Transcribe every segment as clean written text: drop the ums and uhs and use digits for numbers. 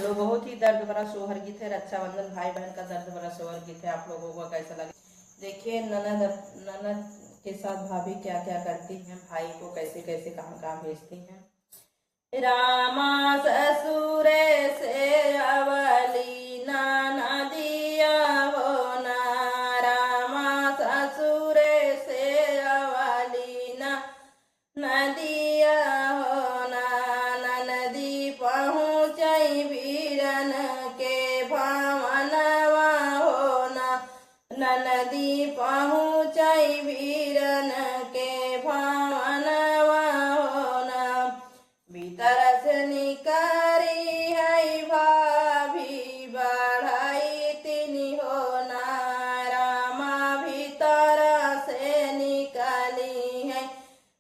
Hello, बहुत ही दर्द भरा सोहर गीत है। रक्षाबंधन भाई बहन का दर्द भरा सोहर गीत है। आप लोगों को कैसा लगे? देखिए, ननद के साथ भाभी क्या क्या करती हैं, भाई को कैसे कैसे कहाँ कहाँ भेजती हैं। रामा ससुरे से अवली नाना दिया हो ना, रामा ससुरे से अवली ना नदिया हो ना, नदी पहुँचई वीरन के भावनवा हो ना, नदी पहुँचई वीरन के भावनवा हो ना। भीतर से निकारी है भाभी बढ़ाई तिनी हो ना, रामा भीतर से निकाली है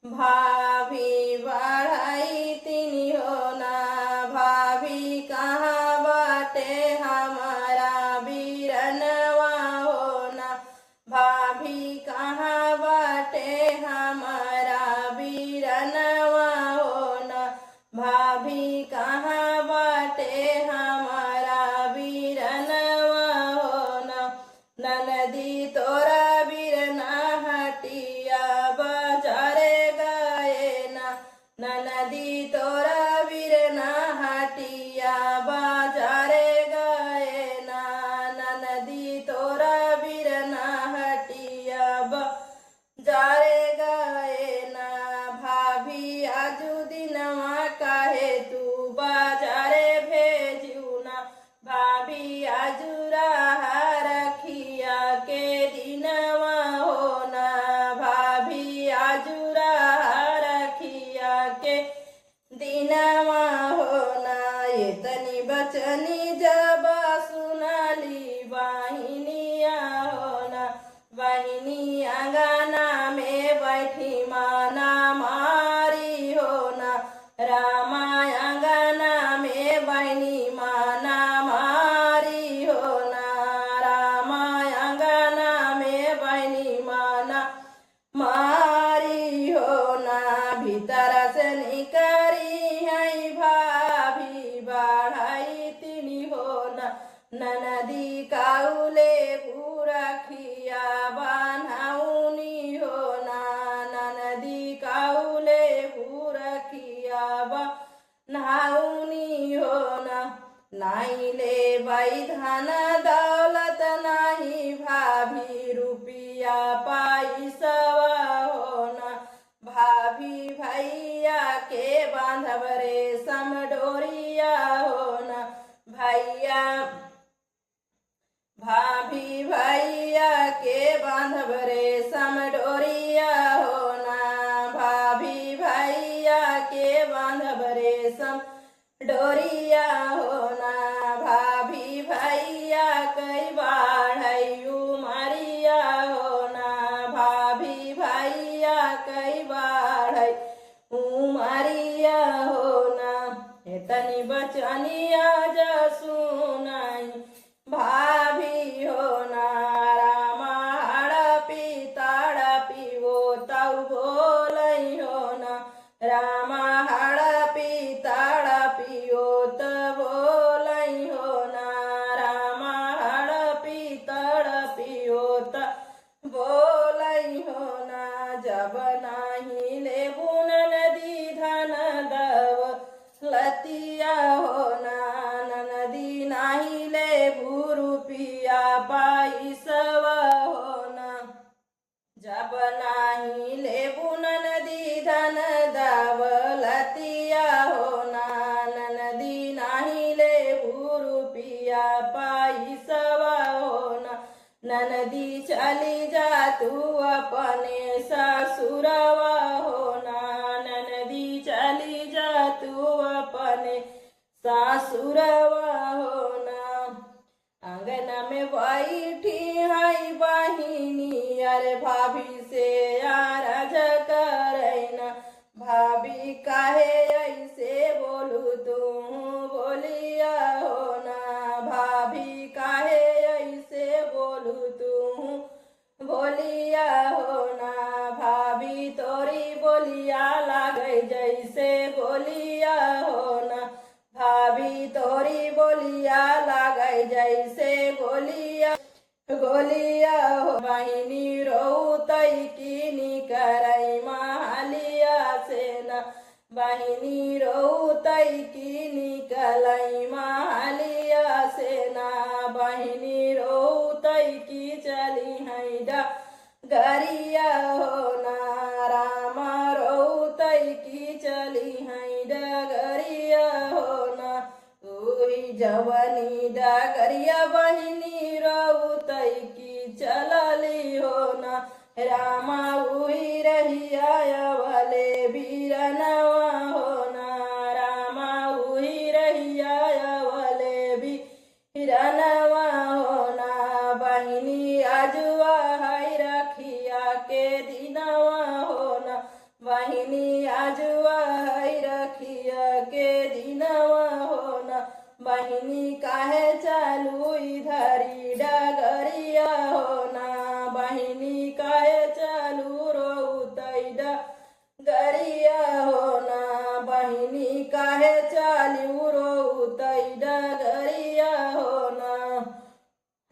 भाभी बढ़ाई तिनी हो ना। भाभी कहाँ बाटे हमारा बीरनवा हो ना, भाभी कहाँ बाटे हमारा बीरनवा हो ना, भाभी कहाँ बाटे हमारा बीरनवा हो ना। ननदी तोरा बीरना हटिया बाजारे गए ना, ननदी तोरा बीरना हटिया बाजारे गए ना, ननदी तोरा बीरना हटिया बाजारे गए ना। भाभी आजू दिनवा काहे तू बाजारे भेजू ना, भाभी आजू रहा रखिया के दिनवा हो ना, भाभी आजू रहा रखिया के दिनवा हो ना। ये तनी बचनी जब सुनाली वाहिनिया हो ना, वाहिनी अंगना में बैठी माना मारी हो ना, रामा अंगना में बहनी माना मारी हो ना, रामा अंगना में बहनी माना मारी हो ना। भीतर से निकरी है भाभी बढ़ाई तिनी हो ना, ननदी काउले पूरा खिया बान्हाउनी हो ना, ननदी काउले पूरा खिया बान्हाउनी हो ना। नाही ले बाई धन दौलत, नाही भाभी रुपिया पैसवा हो ना, भाभी भैया के बांधब रेशम डोरिया हो ना, भैया भाभी भैया के बांधब रेशम डोरिया हो ना, भाभी भैया के बांधब रेशम डोरिया हो ना। भाभी भैया कई बाढ़यू मारिया हो ना, भाभी भैया कई बाढ़ उमरिया हो ना। तनी बचनिया जा सुनाई भाभी हो ना, रामा हड़पी ताड़पी वो तऊ बोलई हो ना, रामा हड़पी ताड़पी वो त बोलई हो ना, रामा हड़पी ताड़पी वो त बोलई हो ना। जब नाही ले बुन नदी धन दव लतिया हो ना, नदी नाही ले रुपिया पैसवा हो ना, जब नाही ले बुन नदी धन दव लतिया हो ना, नदी नाही ले रुपिया पैसवा हो ना। ननदी चली जा तू अपने ससुरवा हो ना, ननदी चली जा तू अपने ससुरवा हो ना। आंगन में बैठी है बहिनी, अरे भाभी से आरज करैना, भाभी काहे ऐसे बोलू तू बोलिया हो ना, भाभी काहे ऐसे बोलू तू बोलिया हो ना। भाभी तोरी बोलिया लागे जैसे बोलिया हो ना, भाभी तोरी तोरी बोलिया लागै जैसे गोलिया गोलिया हो बहिनी रोतै की निकरै मालिया से न बहिनी रोतै की निकलै मालिया से न बहिनी रोतै की चली है गरिया हो ना रामा रोतै की चली है डगरिया हो ना ओही जवनी डगरिया बहिनी रोतै की चलली हो ना रामा उही रहिया वाले बीरनवा हो ना रामा उही रहिया वाले बीरनवा हो ना बहिनी आजुआ है रखिया के दिनवा हो ना बहिनी आजुआ है रखिया के दिनवा हो ना बहिनी काहे चालू इधरी डगरिया हो ना बहिनी काहे चालू रोतै डगरिया हो ना बहिनी काहे चालू रोतै डगरिया हो ना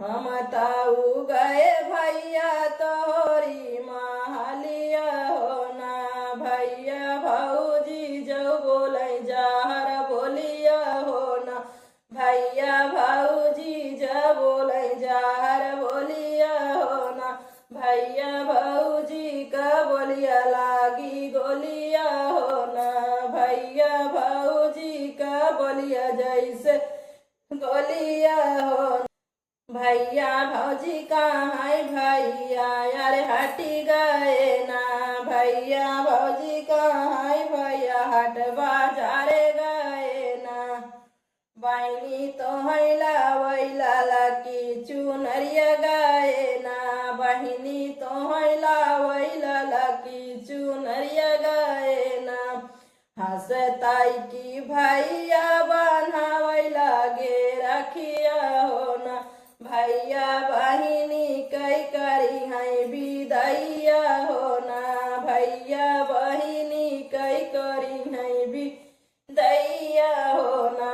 हम ताऊ गए भैया तोरी मालिया हो ना भैया भौजी जो बोलै जहर बोलिया हो ना भैया भौजी जो बोलै जहर बोलिया हो ना भैया भौजी का बोलिया लागी गोलिया हो ना भैया भौजी का बोलिया जैसे गोलिया हो भैया भौजी कहाँ है भैया यार हटी गए ना भैया भौजी कहाँ है भैया हट बाजारे गए ना बहिनी तो हैला वैला लकी चुनरिया गए ना बहिनी तो हैला वैला लकी चुनरिया गए ना हंसताई की भैया बनावैला गे रखिया हो ना भैया बहिनी कई करी है विदैया हो ना भैया बहिनी कई करी है विदैया हो ना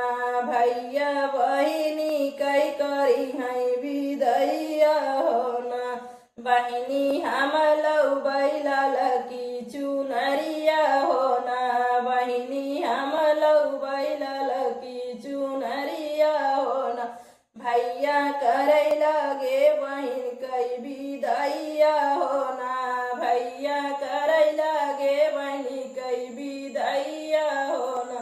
भैया बहिनी कई करी है विदैया हो ना बहिनी हम लौ बैला लकी चुनरिया हो ना बहिनी हम लौ बैला लकी चुनरिया हो ना भैया करे लगे बहिन कई विदैया हो ना भैया करे लगे बहिनी कई विदैया हो ना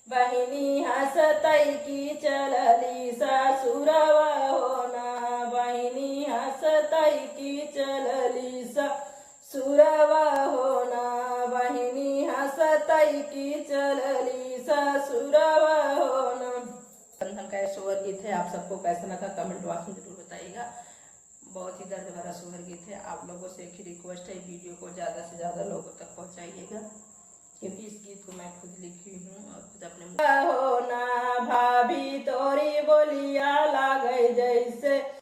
बहिनी हंसतै की चलली ससुरवा हो ना बहिनी हंसतै की चलली ससुरवा हो ना बहिनी हंसतै की चलली ससुरवा हो ना बंधन का सोहर गीत है। आप सबको कैसा लगा कमेंट बॉक्स में जरूर बताइएगा। बहुत ही दर्द भरा सोहर गीत है। आप लोगों से एक ही रिक्वेस्ट है, वीडियो को ज़्यादा से ज़्यादा लोगों तक पहुंचाइएगा, क्योंकि इस गीत को मैं खुद लिखी हूँ और खुद अपने हो ना भाभी तोरी बोलिया